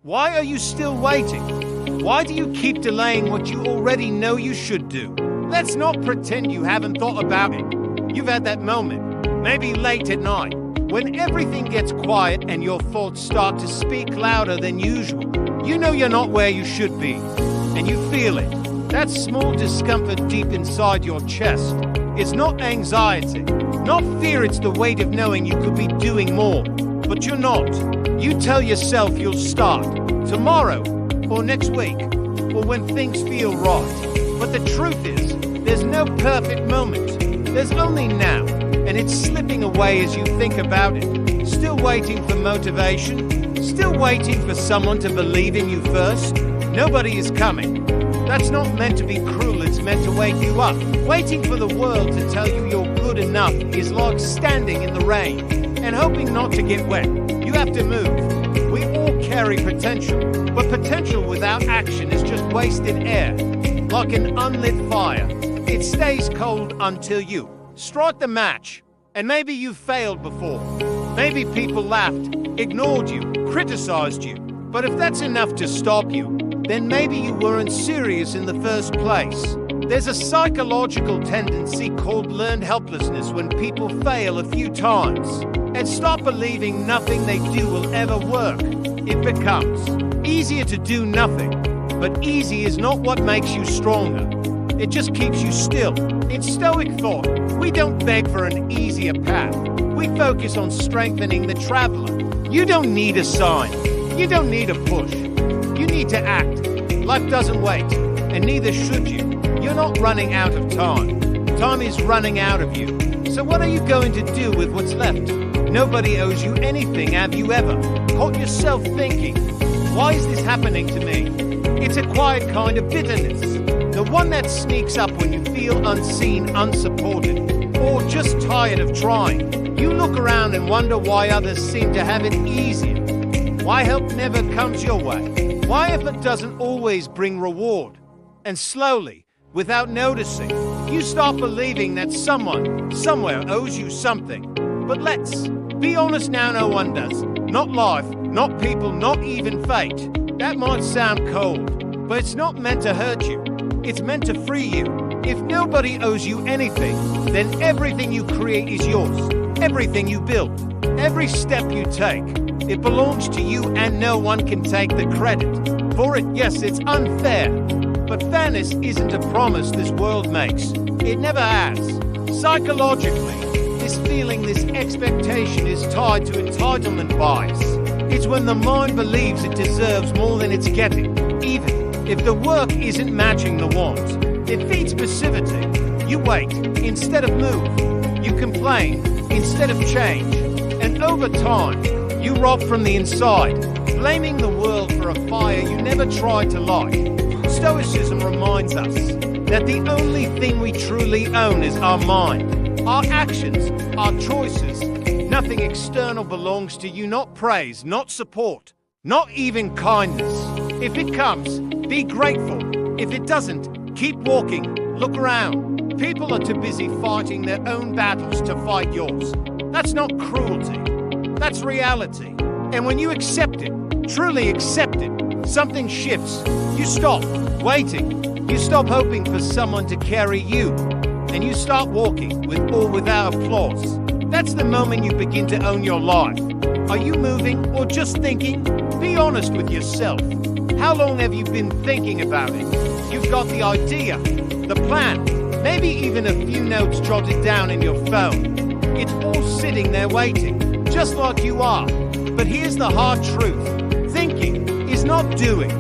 Why are you still waiting? Why do you keep delaying what you already know you should do? Let's not pretend you haven't thought about it. You've had that moment, maybe late at night, when everything gets quiet and your thoughts start to speak louder than usual. You know you're not where you should be, and you feel it. That small discomfort deep inside your chest. It's not anxiety, not fear, it's the weight of knowing you could be doing more. But you're not. You tell yourself you'll start tomorrow, or next week, or when things feel right. But the truth is, there's no perfect moment. There's only now, and it's slipping away as you think about it. Still waiting for motivation, still waiting for someone to believe in you first. Nobody is coming. That's not meant to be cruel, it's meant to wake you up. Waiting for the world to tell you you're good enough is like standing in the rain and hoping not to get wet. You have to move. We all carry potential, but potential without action is just wasted air. Like an unlit fire, it stays cold until you strike the match. And maybe you've failed before. Maybe people laughed, ignored you, criticized you. But if that's enough to stop you, then maybe you weren't serious in the first place. There's a psychological tendency called learned helplessness when people fail a few times and stop believing nothing they do will ever work. It becomes easier to do nothing, but easy is not what makes you stronger. It just keeps you still. It's Stoic thought. We don't beg for an easier path. We focus on strengthening the traveler. You don't need a sign. You don't need a push. You need to act. Life doesn't wait, and neither should you. You're not running out of time. Time is running out of you. So what are you going to do with what's left? Nobody owes you anything, have you ever? Caught yourself thinking, why is this happening to me? It's a quiet kind of bitterness. The one that sneaks up when you feel unseen, unsupported, or just tired of trying. You look around and wonder why others seem to have it easier. Why help never comes your way? Why effort doesn't always bring reward? And slowly, without noticing, you start believing that someone, somewhere owes you something. But let's be honest now, no one does. Not life, not people, not even fate. That might sound cold, but it's not meant to hurt you. It's meant to free you. If nobody owes you anything, then everything you create is yours. Everything you build, every step you take, it belongs to you and no one can take the credit for it. Yes, it's unfair, but fairness isn't a promise this world makes. It never has. Psychologically, this feeling, this expectation is tied to entitlement bias. It's when the mind believes it deserves more than it's getting, even if the work isn't matching the want. It feeds passivity. You wait instead of move. You complain instead of change. And over time, you rot from the inside, blaming the world for a fire you never tried to light. Stoicism reminds us that the only thing we truly own is our mind, our actions, our choices. Nothing external belongs to you, not praise, not support, not even kindness. If it comes, be grateful. If it doesn't, keep walking, look around. People are too busy fighting their own battles to fight yours. That's not cruelty, that's reality. And when you accept it, truly accept it, something shifts. You stop waiting, you stop hoping for someone to carry you, and you start walking with or without applause. That's the moment you begin to own your life. Are you moving or just thinking? Be honest with yourself. How long have you been thinking about it? You've got the idea, the plan, maybe even a few notes jotted down in your phone. It's all sitting there waiting, just like you are. But here's the hard truth. Thinking is not doing.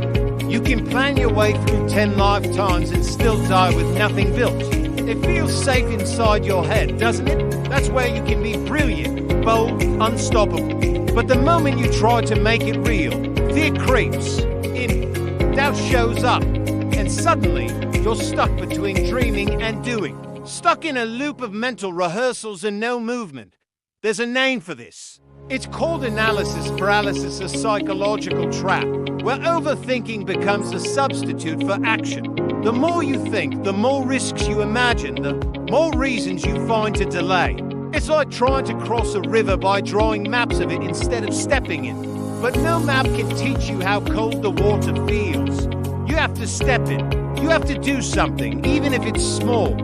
You can plan your way through 10 lifetimes and still die with nothing built. It feels safe inside your head, doesn't it? That's where you can be brilliant, bold, unstoppable. But the moment you try to make it real, fear creeps in, doubt shows up, and suddenly you're stuck between dreaming and doing. Stuck in a loop of mental rehearsals and no movement. There's a name for this. It's called analysis paralysis, a psychological trap, where overthinking becomes a substitute for action. The more you think, the more risks you imagine, the more reasons you find to delay. It's like trying to cross a river by drawing maps of it instead of stepping in. But no map can teach you how cold the water feels. You have to step in. You have to do something, even if it's small,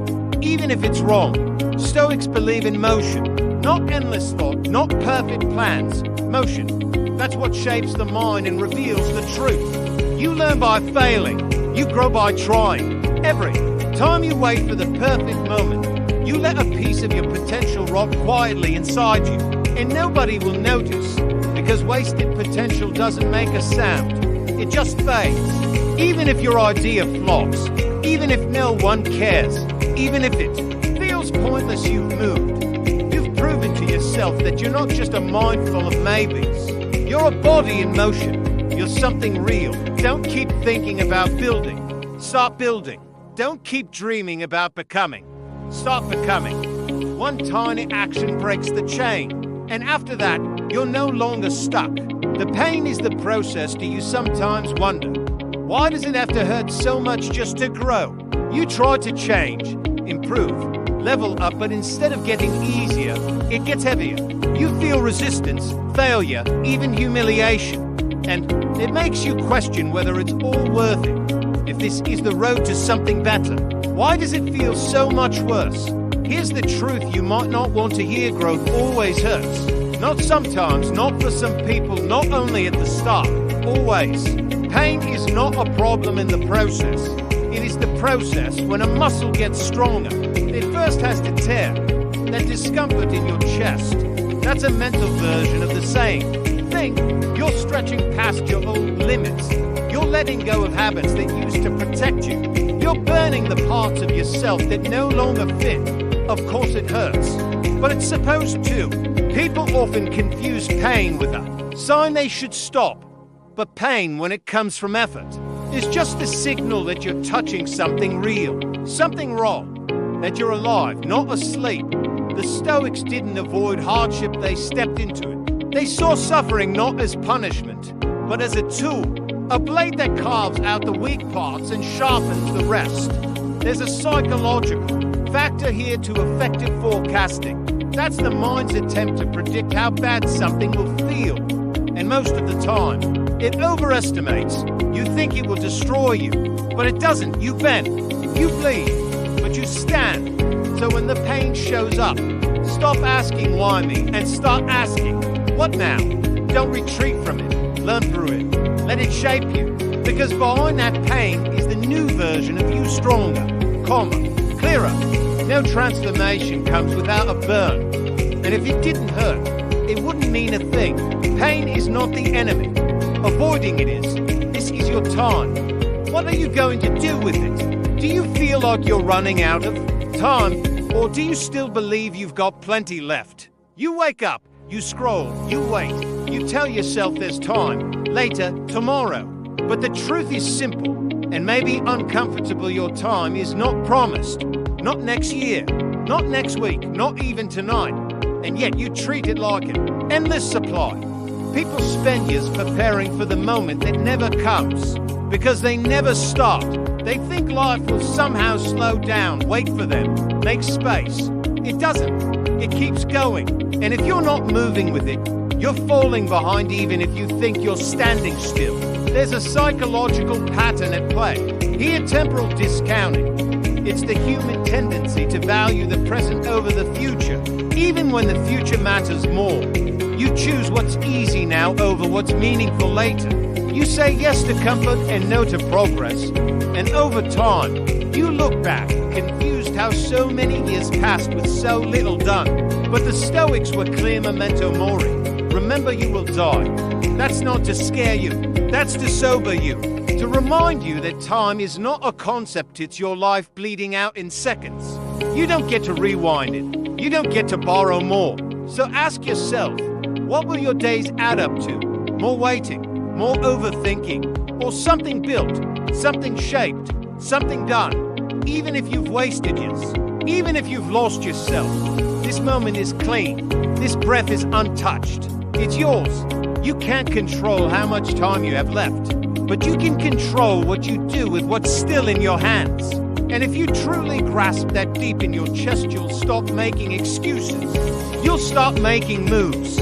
even if it's wrong. Stoics believe in motion, not endless thought, not perfect plans. Motion. That's what shapes the mind and reveals the truth. You learn by failing. You grow by trying. Every time you wait for the perfect moment, you let a piece of your potential rot quietly inside you, and nobody will notice, because wasted potential doesn't make a sound. It just fades. Even if your idea flops, even if no one cares, even if it feels pointless, you've moved. You've proven to yourself that you're not just a mind full of maybes. You're a body in motion. You're something real. Don't keep thinking about building. Start building. Don't keep dreaming about becoming. Start becoming. One tiny action breaks the chain. And after that, you're no longer stuck. The pain is the process. Do you sometimes wonder, why does it have to hurt so much just to grow? You try to change, improve, level up, but instead of getting easier, it gets heavier. You feel resistance, failure, even humiliation. And it makes you question whether it's all worth it. If this is the road to something better, why does it feel so much worse? Here's the truth you might not want to hear: growth always hurts. Not sometimes, not for some people, not only at the start, always. Pain is not a problem in the process. It is the process when a muscle gets stronger. It first has to tear. That discomfort in your chest, that's a mental version of the saying. Think, you're stretching past your old limits. You're letting go of habits that used to protect you. You're burning the parts of yourself that no longer fit. Of course it hurts, but it's supposed to. People often confuse pain with a sign they should stop. But pain, when it comes from effort, is just a signal that you're touching something real, something wrong, that you're alive, not asleep. The Stoics didn't avoid hardship, they stepped into it. They saw suffering not as punishment, but as a tool, a blade that carves out the weak parts and sharpens the rest. There's a psychological factor here to effective forecasting. That's the mind's attempt to predict how bad something will feel. And most of the time, it overestimates. You think it will destroy you, but it doesn't. You bend, you bleed, but you stand. So when the pain shows up, stop asking why me and start asking, what now? Don't retreat from it. Learn through it. Let it shape you. Because behind that pain is the new version of you, stronger, calmer, clearer. No transformation comes without a burn. And if it didn't hurt, it wouldn't mean a thing. Pain is not the enemy. Avoiding it is. This is your time. What are you going to do with it? Do you feel like you're running out of time? Or do you still believe you've got plenty left? You wake up, you scroll, you wait. You tell yourself there's time. Later, tomorrow. But the truth is simple, and maybe uncomfortable. Your time is not promised. Not next year, not next week, not even tonight. And yet you treat it like an endless supply. People spend years preparing for the moment that never comes because they never start. They think life will somehow slow down, wait for them, make space. It doesn't. It keeps going. And if you're not moving with it, you're falling behind even if you think you're standing still. There's a psychological pattern at play. Here, temporal discounting. It's the human tendency to value the present over the future, even when the future matters more. You choose what's easy now over what's meaningful later. You say yes to comfort and no to progress. And over time, you look back, confused how so many years passed with so little done. But the Stoics were clear: memento mori. Remember, you will die. That's not to scare you. That's to sober you. To remind you that time is not a concept, it's your life bleeding out in seconds. You don't get to rewind it. You don't get to borrow more. So ask yourself, what will your days add up to? More waiting, more overthinking, or something built, something shaped, something done? Even if you've wasted years, even if you've lost yourself, this moment is clean. This breath is untouched. It's yours. You can't control how much time you have left, but you can control what you do with what's still in your hands. And if you truly grasp that deep in your chest, you'll stop making excuses. You'll start making moves.